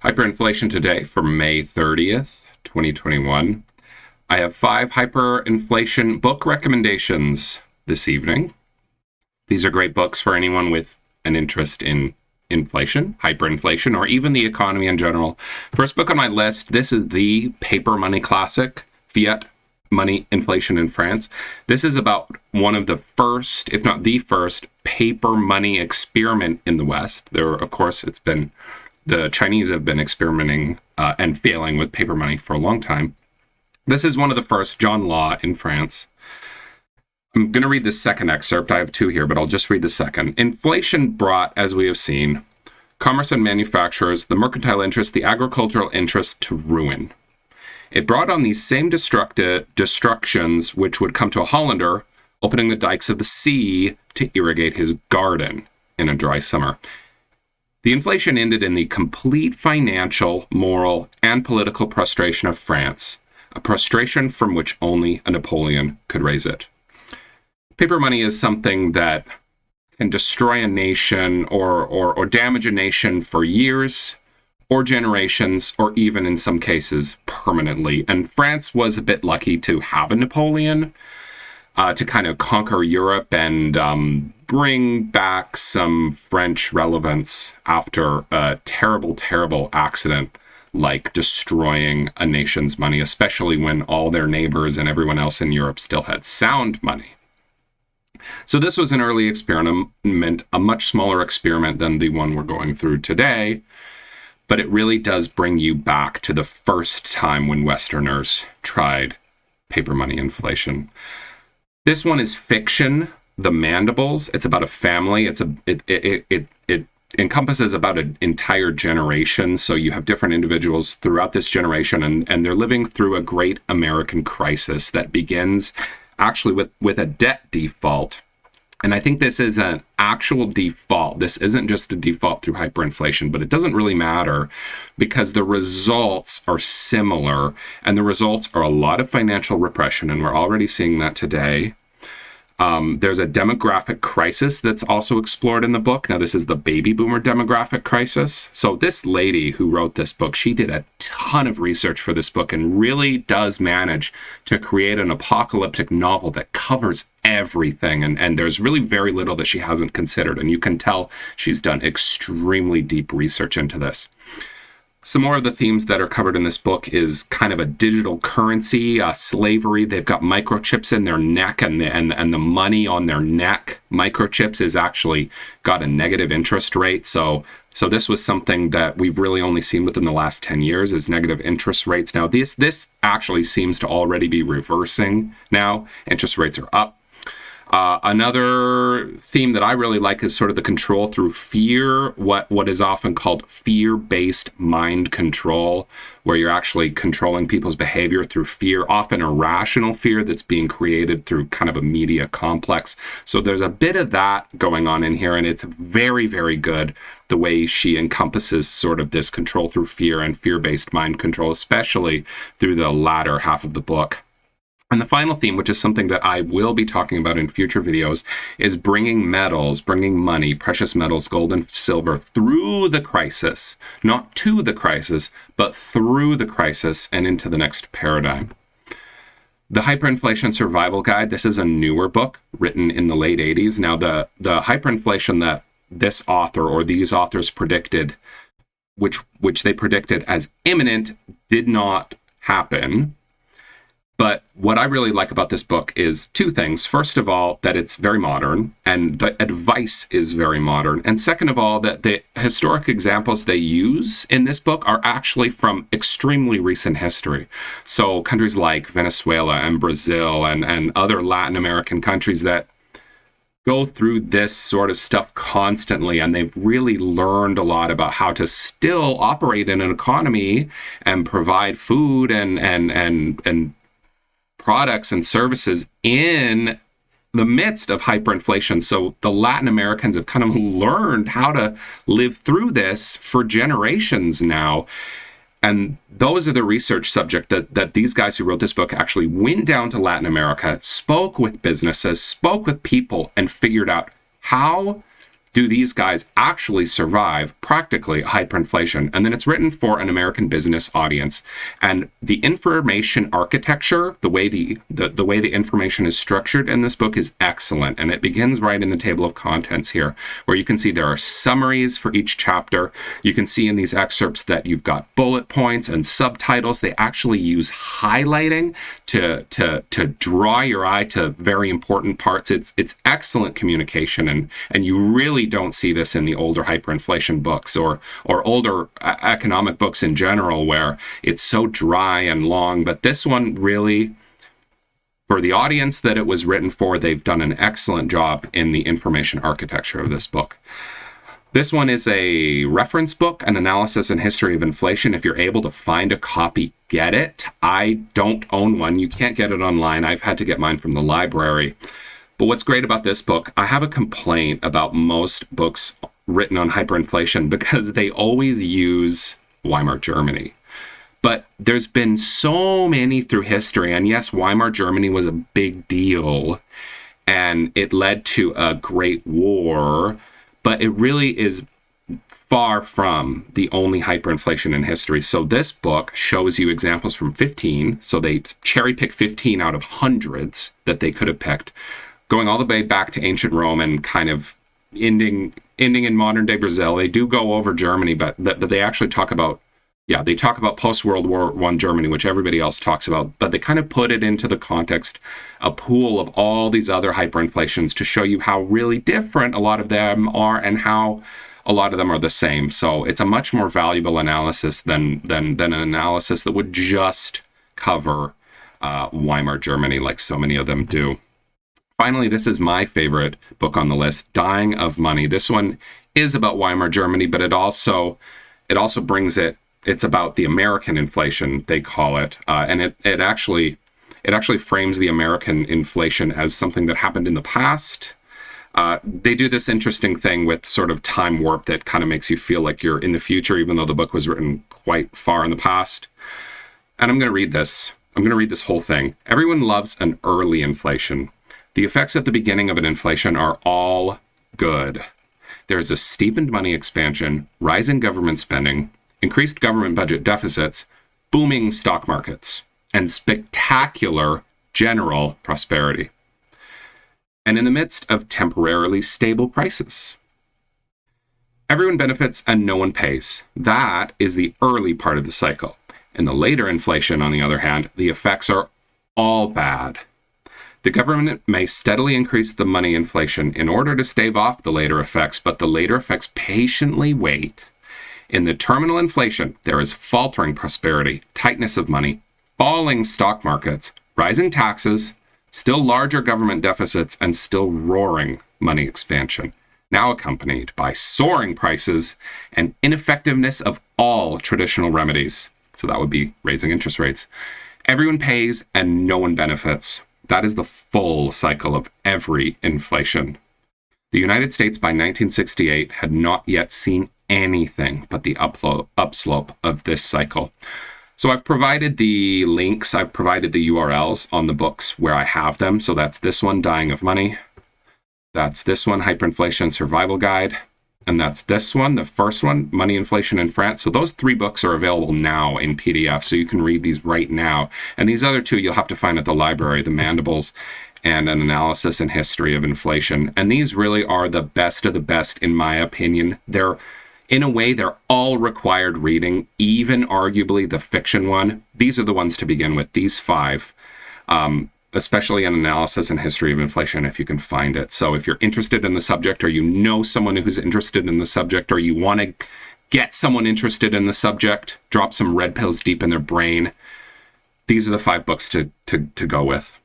Hyperinflation today for May 30th, 2021. I have 5 hyperinflation book recommendations this evening. These are great books for anyone with an interest in inflation, hyperinflation, or even the economy in general. First book on my list, this is the paper money classic, Fiat Money, Inflation in France. This is about one of the first, if not the first, paper money experiment in the West. Of course, the Chinese have been experimenting and failing with paper money for a long time. This is one of the first, John Law in France. I'm going to read the second excerpt. I have 2 here, but I'll just read the second. Inflation brought, as we have seen, commerce and manufacturers, the mercantile interest, the agricultural interest to ruin. It brought on these same destructions which would come to a Hollander opening the dikes of the sea to irrigate his garden in a dry summer. The inflation ended in the complete financial, moral, and political prostration of France, a prostration from which only a Napoleon could raise it. Paper money is something that can destroy a nation or damage a nation for years or generations, or even in some cases permanently. And France was a bit lucky to have a Napoleon to kind of conquer Europe and bring back some French relevance after a terrible, terrible accident like destroying a nation's money, especially when all their neighbors and everyone else in Europe still had sound money. So this was an early experiment, a much smaller experiment than the one we're going through today, but it really does bring you back to the first time when Westerners tried paper money inflation. This one is fiction, The Mandibles. It's about a family. It encompasses about an entire generation. So you have different individuals throughout this generation, and they're living through a great American crisis that begins actually with a debt default. And I think this is an actual default. This isn't just a default through hyperinflation, but it doesn't really matter because the results are similar, and the results are a lot of financial repression, and we're already seeing that today. There's a demographic crisis that's also explored in the book. Now, this is the baby boomer demographic crisis. So this lady who wrote this book, she did a ton of research for this book and really does manage to create an apocalyptic novel that covers everything. And there's really very little that she hasn't considered. And you can tell she's done extremely deep research into this. Some more of the themes that are covered in this book is kind of a digital currency, slavery. They've got microchips in their neck, and the money on their neck, microchips, is actually got a negative interest rate. So this was something that we've really only seen within the last 10 years is negative interest rates. Now, this actually seems to already be reversing now. Interest rates are up. Another theme that I really like is sort of the control through fear, what is often called fear-based mind control, where you're actually controlling people's behavior through fear, often irrational fear that's being created through kind of a media complex. So there's a bit of that going on in here, and it's very, very good the way she encompasses sort of this control through fear and fear-based mind control, especially through the latter half of the book. And the final theme, which is something that I will be talking about in future videos, is bringing metals, bringing money, precious metals, gold and silver through the crisis, not to the crisis, but through the crisis and into the next paradigm. The Hyperinflation Survival Guide, this is a newer book written in the late 80s. Now, the hyperinflation that this author or these authors predicted, which they predicted as imminent, did not happen. But what I really like about this book is 2 things. First of all, that it's very modern, and the advice is very modern. And second of all, that the historic examples they use in this book are actually from extremely recent history. So countries like Venezuela and Brazil and other Latin American countries that go through this sort of stuff constantly, and they've really learned a lot about how to still operate in an economy and provide food and products and services in the midst of hyperinflation. So the Latin Americans have kind of learned how to live through this for generations now. And those are the research subject that these guys who wrote this book actually went down to Latin America, spoke with businesses, spoke with people, and figured out how do these guys actually survive practically hyperinflation? And then it's written for an American business audience. And the information architecture, the way the information is structured in this book is excellent. And it begins right in the table of contents here, where you can see there are summaries for each chapter. You can see in these excerpts that you've got bullet points and subtitles. They actually use highlighting to draw your eye to very important parts. It's excellent communication, and you really don't see this in the older hyperinflation books or older economic books in general, where it's so dry and long. But this one really, for the audience that it was written for, they've done an excellent job in the information architecture of this book. This one is a reference book, an analysis and history of inflation. If you're able to find a copy, get it. I don't own one. You can't get it online. I've had to get mine from the library. But what's great about this book, I have a complaint about most books written on hyperinflation because they always use Weimar Germany. But there's been so many through history, and yes, Weimar Germany was a big deal, and it led to a great war, but it really is far from the only hyperinflation in history. So this book shows you examples from 15, so they cherry pick 15 out of hundreds that they could have picked, going all the way back to ancient Rome and kind of ending in modern day Brazil. They do go over Germany, but they actually talk about, they talk about post-World War I Germany, which everybody else talks about, but they kind of put it into the context, a pool of all these other hyperinflations to show you how really different a lot of them are and how a lot of them are the same. So it's a much more valuable analysis than an analysis that would just cover Weimar Germany like so many of them do. Finally, this is my favorite book on the list, Dying of Money. This one is about Weimar Germany, but it also brings it's about the American inflation, they call it, and it actually frames the American inflation as something that happened in the past. They do this interesting thing with sort of time warp that kind of makes you feel like you're in the future, even though the book was written quite far in the past. And I'm going to read this. I'm going to read this whole thing. Everyone loves an early inflation. The effects at the beginning of an inflation are all good. There's a steepened money expansion, rising government spending, increased government budget deficits, booming stock markets, and spectacular general prosperity. And in the midst of temporarily stable prices. Everyone benefits and no one pays. That is the early part of the cycle. In the later inflation, on the other hand, the effects are all bad. The government may steadily increase the money inflation in order to stave off the later effects, but the later effects patiently wait. In the terminal inflation, there is faltering prosperity, tightness of money, falling stock markets, rising taxes, still larger government deficits, and still roaring money expansion, now accompanied by soaring prices and ineffectiveness of all traditional remedies. So that would be raising interest rates. Everyone pays and no one benefits. That is the full cycle of every inflation. The United States by 1968 had not yet seen anything but the upslope of this cycle. So I've provided the links, I've provided the URLs on the books where I have them. So that's this one, Dying of Money. That's this one, Hyperinflation Survival Guide. And that's this one, the first one, Money Inflation in France. So those 3 books are available now in PDF, so you can read these right now. And these other 2 you'll have to find at the library, the Mandibles and an analysis and history of inflation. And these really are the best of the best, in my opinion. In a way, they're all required reading, even arguably the fiction one. These are the ones to begin with, these 5. Especially an analysis and history of inflation, if you can find it. So if you're interested in the subject, or you know someone who's interested in the subject, or you want to get someone interested in the subject, drop some red pills deep in their brain, these are the 5 books to go with.